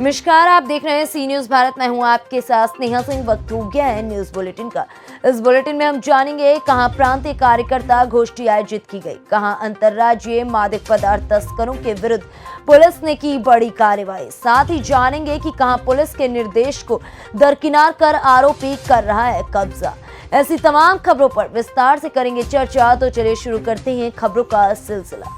नमस्कार, आप देख रहे हैं सी न्यूज भारत। मैं हूं आपके साथ स्नेहा सिंह। वक्त हो गया है न्यूज बुलेटिन का। इस बुलेटिन में हम जानेंगे कहां प्रांतीय कार्यकर्ता गोष्ठी आयोजित की गई, कहां अंतर्राज्यीय मादक पदार्थ तस्करों के विरुद्ध पुलिस ने की बड़ी कार्रवाई। साथ ही जानेंगे कि कहां पुलिस के निर्देश को दरकिनार कर आरोपी कर रहा है कब्जा। ऐसी तमाम खबरों पर विस्तार से करेंगे चर्चा। तो चलिए शुरू करते हैं खबरों का सिलसिला।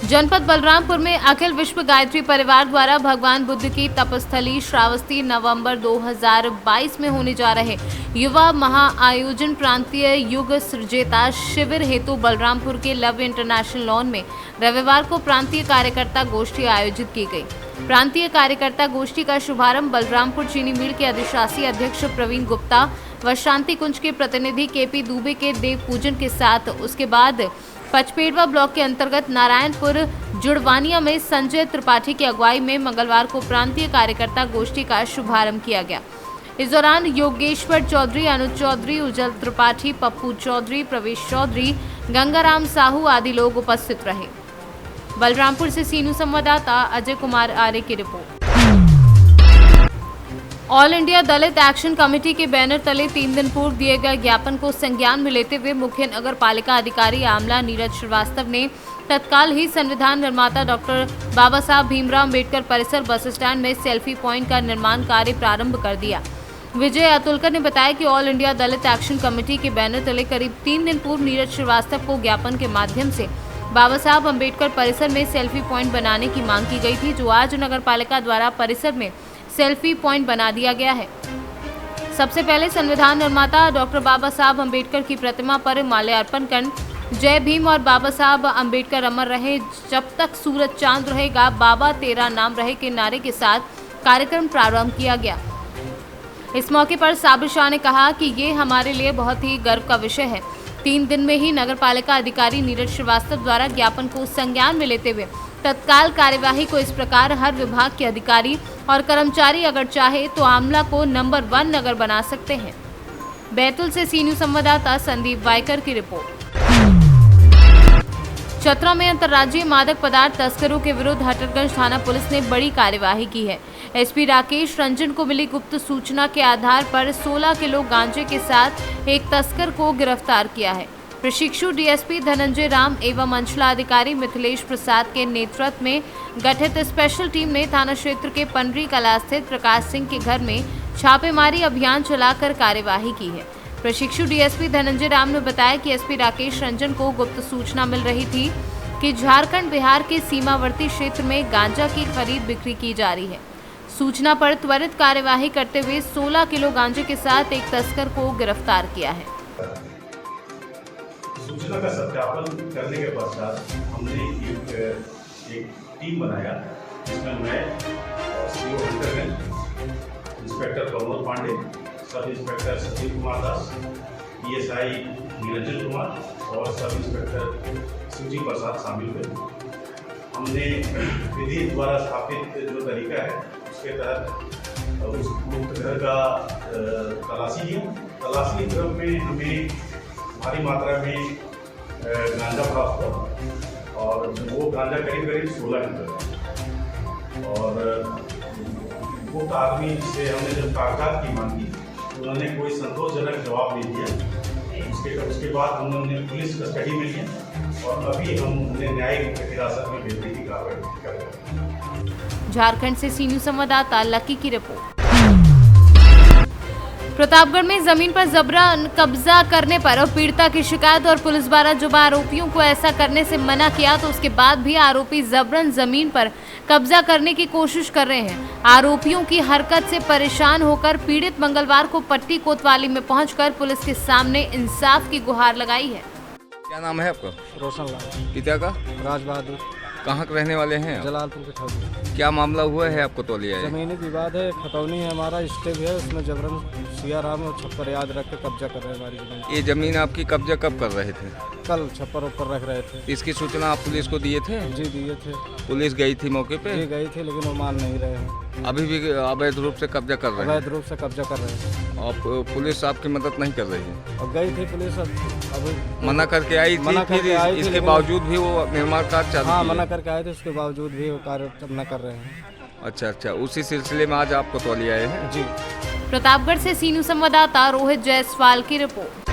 जनपद बलरामपुर में अखिल विश्व गायत्री परिवार द्वारा भगवान बुद्ध की तपस्थली श्रावस्ती नवंबर 2022 में होने जा रहे युवा महाआयोजन प्रांतीय युग सृजेता शिविर हेतु बलरामपुर के लव इंटरनेशनल लॉन में रविवार को प्रांतीय कार्यकर्ता गोष्ठी आयोजित की गई। प्रांतीय कार्यकर्ता गोष्ठी का शुभारंभ बलरामपुर चीनी मिल के अधिशासी अध्यक्ष प्रवीण गुप्ता व शांति कुंज के प्रतिनिधि केपी दुबे के देव पूजन के साथ उसके बाद पचपेड़वा ब्लॉक के अंतर्गत नारायणपुर जुड़वानिया में संजय त्रिपाठी की अगुवाई में मंगलवार को प्रांतीय कार्यकर्ता गोष्ठी का शुभारंभ किया गया। इस दौरान योगेश्वर चौधरी, अनुज चौधरी, उज्जवल त्रिपाठी, पप्पू चौधरी, प्रवेश चौधरी, गंगाराम साहू आदि लोग उपस्थित रहे। बलरामपुर से सीनू संवाददाता अजय कुमार आर्य की रिपोर्ट। ऑल इंडिया दलित एक्शन कमेटी के बैनर तले 3 दिन पूर्व दिए गए ज्ञापन को संज्ञान में लेते हुए मुख्य नगर पालिका अधिकारी आमला नीरज श्रीवास्तव ने तत्काल ही संविधान निर्माता डॉक्टर बाबा साहब भीमराव अम्बेडकर परिसर बस स्टैंड में सेल्फी पॉइंट का निर्माण कार्य प्रारंभ कर दिया। विजय अतुलकर ने बताया कि ऑल इंडिया दलित एक्शन कमेटी के बैनर तले करीब 3 दिन पूर्व नीरज श्रीवास्तव को ज्ञापन के माध्यम से बाबा साहब अम्बेडकर परिसर में सेल्फी पॉइंट बनाने की मांग की गई थी, जो आज नगर पालिका द्वारा परिसर में सेल्फी पॉइंट बना दिया गया है। सबसे पहले संविधान निर्माता डॉक्टर बाबा साहब अम्बेडकर की प्रतिमा पर माल्यार्पण कर जय भीम और बाबा साहब अम्बेडकर अमर रहे, जब तक सूरज चांद रहेगा, बाबा तेरा नाम रहे के नारे के साथ कार्यक्रम प्रारंभ किया गया। इस मौके पर साबिर शाह ने कहा कि ये हमारे लिए बहुत ही गर्व का विषय है। 3 दिन में ही नगर पालिका अधिकारी नीरज श्रीवास्तव द्वारा ज्ञापन को संज्ञान में लेते हुए तत्काल कार्यवाही को इस प्रकार हर विभाग के अधिकारी और कर्मचारी अगर चाहे तो आमला को नंबर 1 नगर बना सकते हैं। बैतूल से सीनू संवाददाता संदीप वायकर की रिपोर्ट। चतरा में अंतर्राज्यीय मादक पदार्थ तस्करों के विरुद्ध हटरगंज थाना पुलिस ने बड़ी कार्यवाही की है। एसपी राकेश रंजन को मिली गुप्त सूचना के आधार पर 16 किलो गांजे के साथ एक तस्कर को गिरफ्तार किया है। प्रशिक्षु डीएसपी धनंजय राम एवं अंचलाधिकारी मिथिलेश प्रसाद के नेतृत्व में गठित स्पेशल टीम ने थाना क्षेत्र के पंडरी कला स्थित प्रकाश सिंह के घर में छापेमारी अभियान चलाकर कार्यवाही की है। प्रशिक्षु डीएसपी धनंजय राम ने बताया कि एसपी राकेश रंजन को गुप्त सूचना मिल रही थी कि झारखंड बिहार के सीमावर्ती क्षेत्र में गांजा की खरीद बिक्री की जा रही है। सूचना पर त्वरित कार्यवाही करते हुए 16 किलो गांजे के साथ एक तस्कर को गिरफ्तार किया है। सूचना का सत्यापन करने के पश्चात हमने एक टीम बनाया, जिसमें मैं CO Hunterganj, inspector Pramod Pandey, sub inspector Satish Kumar Das, PSI Niranjan Kumar और सब इंस्पेक्टर सुजी प्रसाद शामिल हुए। हमने विधि द्वारा स्थापित जो तरीका है उसके तहत उस मुक्त घर का तलाशी लिया। तलाशी क्रम में हमें भारी मात्रा में गांजा प्राप्त हुआ और वो गांजा करीब 16 किलो। और गुप्त आदमी से हमने जब कागजात की मांग की तो उन्होंने कोई संतोषजनक जवाब नहीं दिया। उसके बाद हमने उन्हें पुलिस कस्टडी में लिया और अभी हम उन्हें न्यायिक हिरासत में भेजने की कार्रवाई कर रहे हैं। झारखंड से सीनू संवाददाता लकी की रिपोर्ट। प्रतापगढ़ में जमीन पर जबरन कब्जा करने पर और पीड़िता की शिकायत और पुलिस द्वारा जब आरोपियों को ऐसा करने से मना किया तो उसके बाद भी आरोपी जबरन जमीन पर कब्जा करने की कोशिश कर रहे हैं। आरोपियों की हरकत से परेशान होकर पीड़ित मंगलवार को पट्टी कोतवाली में पहुंचकर पुलिस के सामने इंसाफ की गुहार लगाई है। क्या नाम है आपका? रोशन लाल। पिता का? राज बहादुर। कहाँ के रहने वाले हैं? जलालपुर के ठौरी। क्या मामला हुआ है आपको तौलिया? जमीनी विवाद है, खतौनी है, हमारा स्टेप है, उसमें जबरन सियाराम और छप्पर याद रख के कब्जा कर रहे हैं हमारी जमीन। ये जमीन आपकी कब्जा कब कर रहे थे? कल छप्पर ऊपर रख रहे थे। इसकी सूचना आप पुलिस को दिए थे? जी दिए थे। पुलिस गई थी मौके पे? जी गई थी, लेकिन वो मान नहीं रहे हैं। अभी भी अवैध रूप से कब्जा कर रहे हैं? अवैध रूप से कब्जा कर रहे हैं। और पुलिस आपकी मदद नहीं कर रही है? और गई थी पुलिस, अब मना करके आई थी, फिर इसके बावजूद भी वो निर्माण कार्य चालू हाँ किए? मना करके आए थे, उसके बावजूद भी वो कार्य न कर रहे हैं। अच्छा अच्छा, उसी सिलसिले में आज आप कोतवाली आए हैं। जी। प्रतापगढ़ से सीनू संवाददाता रोहित जायसवाल की रिपोर्ट।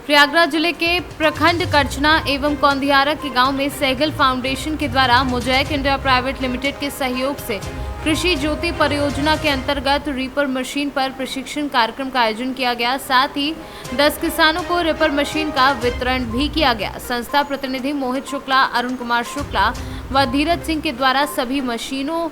प्रयागराज जिले के प्रखंड करछना एवं कौंधियारा के गांव में सहगल फाउंडेशन के द्वारा मोजैक इंडिया प्राइवेट लिमिटेड के सहयोग से कृषि ज्योति परियोजना के अंतर्गत रीपर मशीन पर प्रशिक्षण कार्यक्रम का आयोजन किया गया। साथ ही 10 किसानों को रीपर मशीन का वितरण भी किया गया। संस्था प्रतिनिधि मोहित शुक्ला, अरुण कुमार शुक्ला व धीरज सिंह के द्वारा सभी मशीनों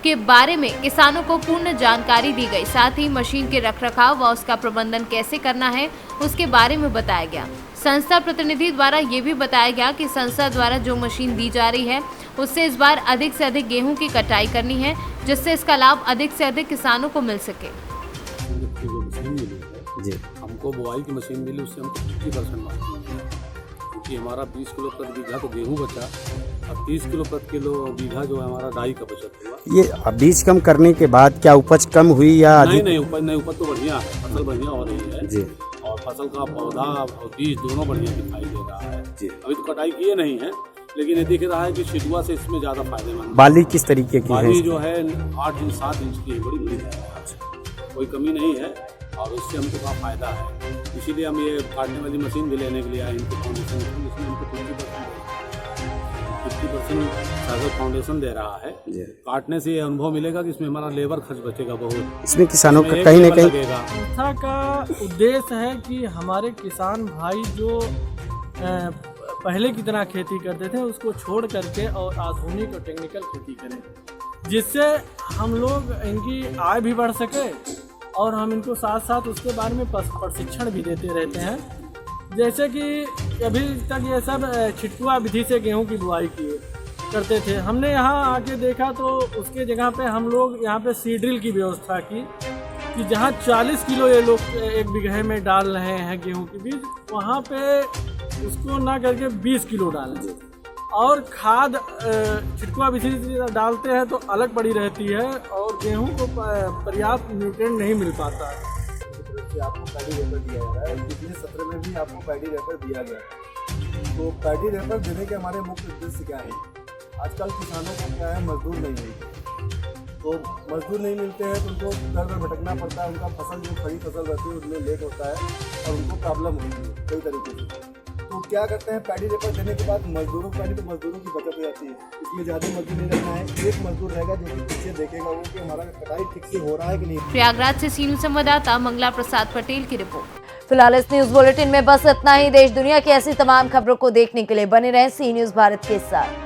के बारे में किसानों को पूर्ण जानकारी दी गई। साथ ही मशीन के रखरखाव व उसका प्रबंधन कैसे करना है उसके बारे में बताया गया। संस्था प्रतिनिधि द्वारा ये भी बताया गया कि संस्था द्वारा जो मशीन दी जा रही है उससे इस बार अधिक से अधिक गेहूं की कटाई करनी है, जिससे इसका लाभ अधिक से अधिक किसानों को मिल सके। जो मशीन मिली है जी, हमको बुआई की मशीन मिली, उससे हमको 50% मार्जिन मिला, क्योंकि हमारा 20 किलो प्रति बीघा तो गेहूँ बचा और 30 किलो प्रति किलो बीघा जो है हमारा डाई का बचत हुआ। ये बीज कम करने के बाद क्या उपज कम हुई या नहीं, उपज तो बढ़िया है, फसल बढ़िया हो रही है जी, और फसल का पौधा और बीज दोनों बढ़िया दिखाई दे रहा है जी। अभी तो कटाई किए नहीं है, लेकिन ये दिख रहा है कि शिदुआ से इसमें ज़्यादा फायदेमंद। बाली किस तरीके की है? बाली जो है 8 इंच 7 इंच की है, बड़ी बड़ी है, कोई कमी नहीं है और इससे हमको बड़ा फायदा है। इसीलिए हम ये काटने वाली मशीन भी लेने के लिए आए इनको फाउंडेशन, इसमें हमको 50% सागर फाउंडेशन दे रहा है। काटने से ये अनुभव मिलेगा कि इसमें हमारा लेबर खर्च बचेगा बहुत। इसमें किसानों का कहीं न कहीं संस्था का उद्देश्य है कि हमारे किसान भाई जो पहले की तरह खेती करते थे उसको छोड़ करके और आधुनिक और टेक्निकल खेती करें, जिससे हम लोग इनकी आय भी बढ़ सके और हम इनको साथ साथ उसके बारे में प्रशिक्षण भी देते रहते हैं। जैसे कि अभी तक ये सब छिटकुआ विधि से गेहूं की बुआई करते थे, हमने यहाँ आके देखा तो उसके जगह पे हम लोग यहाँ पे सीड्रिल की व्यवस्था की कि जहाँ 40 किलो ये लोग एक बीघे में डाल रहे हैं गेहूं की बीज, वहाँ पे उसको ना करके 20 किलो डालें और खाद छिटकुआ विधि से डालते हैं तो अलग पड़ी रहती है और गेहूं को पर्याप्त न्यूट्रिएंट नहीं मिल पाता है। आपको पैडी रेपर दिया जा रहा है, पिछले सत्र में भी आपको पैडी रेपर दिया गया है। तो पैडी रेपर देने के हमारे मुख्य उद्देश्य क्या है? आजकल किसानों को क्या है, मजदूर नहीं मिलते, तो मजदूर नहीं मिलते हैं तो उनको दर दर भटकना पड़ता है, उनका फसल जो खड़ी फसल रहती है उसमें लेट होता है और उनको प्रॉब्लम होती है कई तरीके से। तो क्या करते हैं, पैडी रेपर देने के बाद मजदूरों को, पहले तो मजदूरों की बचत हो जाती है, इसमें ज़्यादा मजदूर नहीं रखना है, एक मजदूर रहेगा जो कि पीछे देखेगा वो कि हमारा कटाई ठीक से हो रहा है कि नहीं। प्रयागराज से सीनू संवाददाता मंगला प्रसाद पटेल की रिपोर्ट। फिलहाल इस न्यूज बुलेटिन में बस इतना ही। देश दुनिया की ऐसी तमाम खबरों को देखने के लिए बने रहें सी न्यूज भारत के साथ।